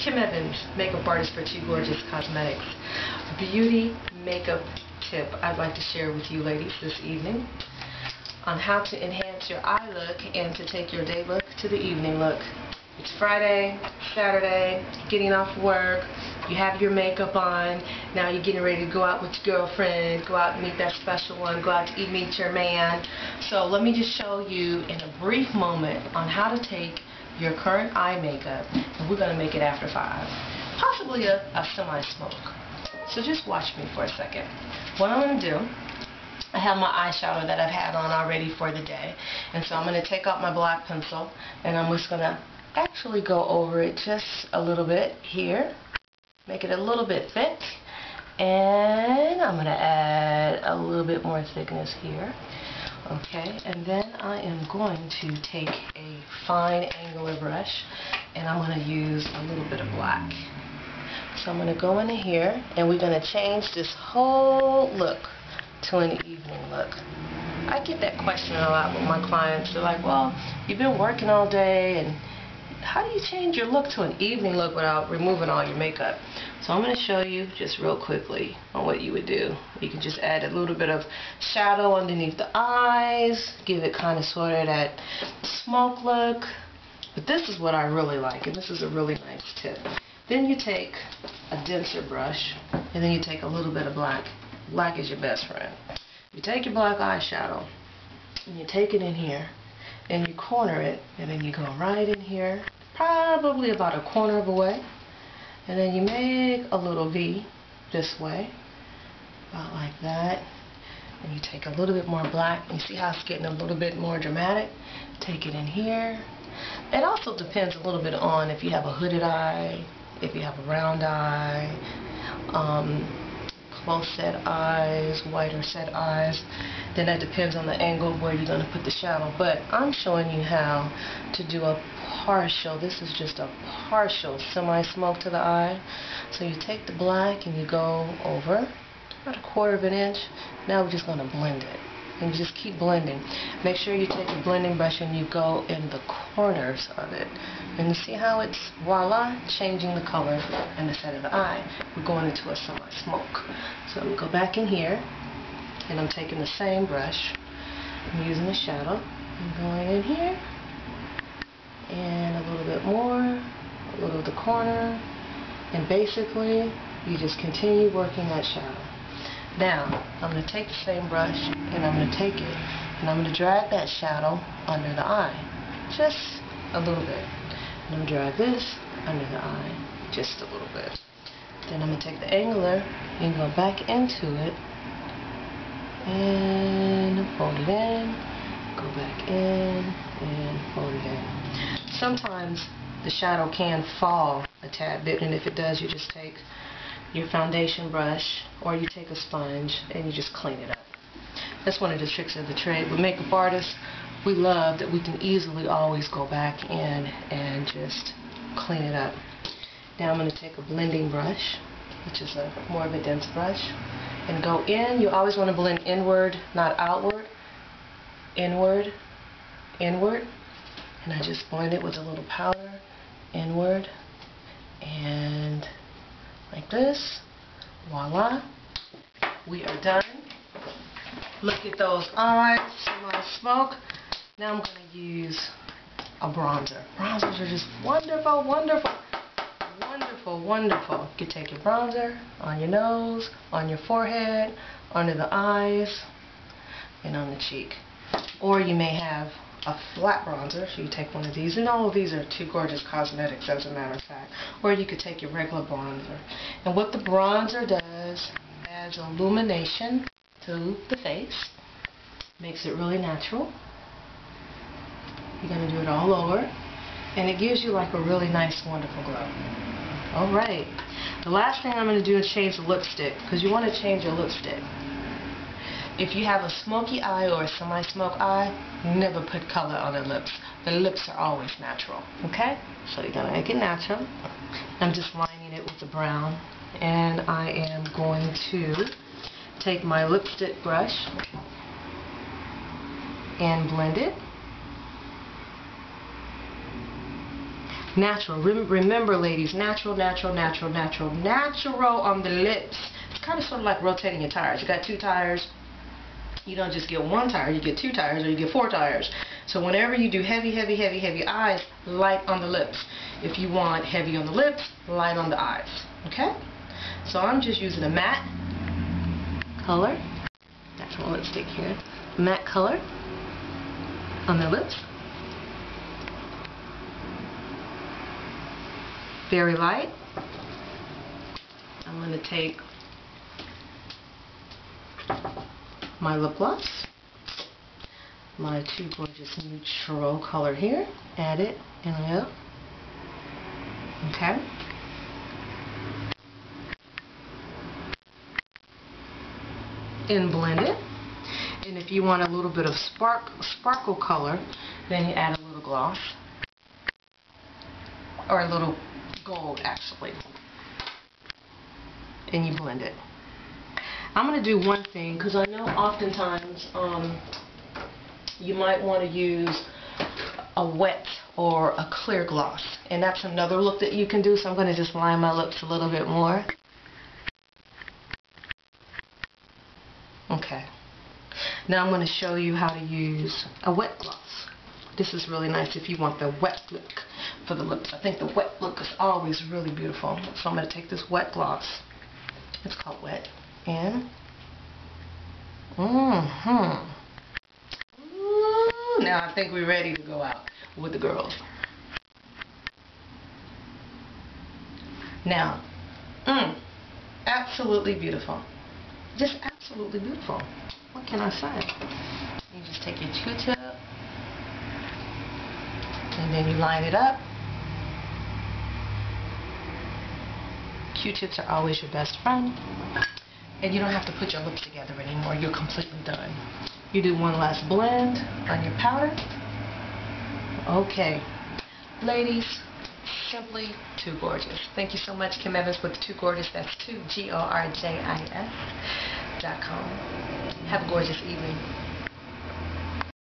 Kim Evans, makeup artist for 2GORJIS Cosmetics. Beauty makeup tip I'd like to share with you ladies this evening on how to enhance your eye look and to take your day look to the evening look. It's Friday, Saturday, getting off work, you have your makeup on, now you're getting ready to go out with your girlfriend, go out and meet that special one, go out to meet your man. So let me just show you in a brief moment on how to take your current eye makeup, and we're going to make it after 5. Possibly a semi-smoke. So just watch me for a second. What I'm going to do, I have my eyeshadow that I've had on already for the day, and so I'm going to take out my black pencil and I'm just going to actually go over it just a little bit here, make it a little bit thick, and I'm going to add a little bit more thickness here. Okay, and then I am going to take a fine angular brush and I'm going to use a little bit of black. So I'm going to go into here and we're going to change this whole look to an evening look. I get that question a lot with my clients. They're like, well, you've been working all day, and how do you change your look to an evening look without removing all your makeup? So I'm going to show you just real quickly on what you would do. You can just add a little bit of shadow underneath the eyes, give it kind of sort of that smoke look. But this is what I really like, and this is a really nice tip. Then you take a denser brush, and then you take a little bit of black. Black is your best friend. You take your black eyeshadow, and you take it in here, and you corner it, and then you go right in here, probably about a quarter of a way, and then you make a little V this way, about like that, and you take a little bit more black, and you see how it's getting a little bit more dramatic. Take it in here. It also depends a little bit on if you have a hooded eye, if you have a round eye, close set eyes, wider set eyes. Then that depends on the angle where you're going to put the shadow. But I'm showing you how to do a partial, this is just a partial semi-smoke to the eye. So you take the black and you go over about a quarter of an inch. Now we're just going to blend it. And you just keep blending. Make sure you take a blending brush and you go in the corners of it. And you see how it's, voila, changing the color and the set of the eye. We're going into a semi-smoke. So I'm going to go back in here, and I'm taking the same brush. I'm using the shadow. I'm going in here, and a little bit more, a little of the corner, and basically you just continue working that shadow. Now, I'm going to take the same brush, and I'm going to take it, and I'm going to drag that shadow under the eye, just a little bit. And I'm going to drag this under the eye, just a little bit. Then I'm going to take the angular and go back into it, and fold it in, go back in, and fold it in. Sometimes the shadow can fall a tad bit, and if it does, you just take your foundation brush or you take a sponge and you just clean it up. That's one of the tricks of the trade. With makeup artists, we love that we can easily always go back in and just clean it up. Now I'm going to take a blending brush, which is more of a dense brush, and go in. You always want to blend inward, not outward. Inward, inward, and I just blend it with a little powder, inward, and like this. Voila, we are done. Look at those eyes, semi-smoke. Now I'm going to use a bronzer. Bronzers are just wonderful, wonderful, wonderful, wonderful. You can take your bronzer on your nose, on your forehead, under the eyes, and on the cheek. Or you may have a flat bronzer, so you take one of these, and all of these are 2GORJIS Cosmetics as a matter of fact. Or you could take your regular bronzer. And what the bronzer does, adds illumination to the face, makes it really natural. You're going to do it all over, and it gives you like a really nice, wonderful glow. Alright, the last thing I'm going to do is change the lipstick, because you want to change your lipstick. If you have a smoky eye or a semi-smoke eye, never put color on the lips. The lips are always natural, okay? So you're going to make it natural. I'm just lining it with the brown, and I am going to take my lipstick brush and blend it. Natural. Remember, ladies, natural, natural, natural, natural, natural on the lips. It's kind of sort of like rotating your tires. You got 2 tires. You don't just get 1 tire, you get 2 tires, or you get 4 tires. So whenever you do heavy, heavy, heavy, heavy eyes, light on the lips. If you want heavy on the lips, light on the eyes. Okay? So I'm just using a matte color. Natural lipstick here. Matte color on the lips. Very light. I'm going to take my lip gloss, my 2GORJIS neutral color here, add it in the middle. Okay. And blend it. And if you want a little bit of sparkle color, then you add a little gloss. Or a little gold, actually. And you blend it. I'm going to do one thing, because I know oftentimes you might want to use a wet or a clear gloss. And that's another look that you can do, so I'm going to just line my lips a little bit more. Okay. Now I'm going to show you how to use a wet gloss. This is really nice if you want the wet look for the lips. I think the wet look is always really beautiful. So I'm going to take this wet gloss. It's called Wet. And now I think we're ready to go out with the girls. Now, absolutely beautiful. Just absolutely beautiful. What can I say? You just take your Q-tip and then you line it up. Q-tips are always your best friend. And you don't have to put your lips together anymore. You're completely done. You do one last blend on your powder. Okay. Ladies, simply 2GORJIS. Thank you so much, Kim Evans with 2GORJIS. That's 2GORJIS.com. Have a gorgeous evening.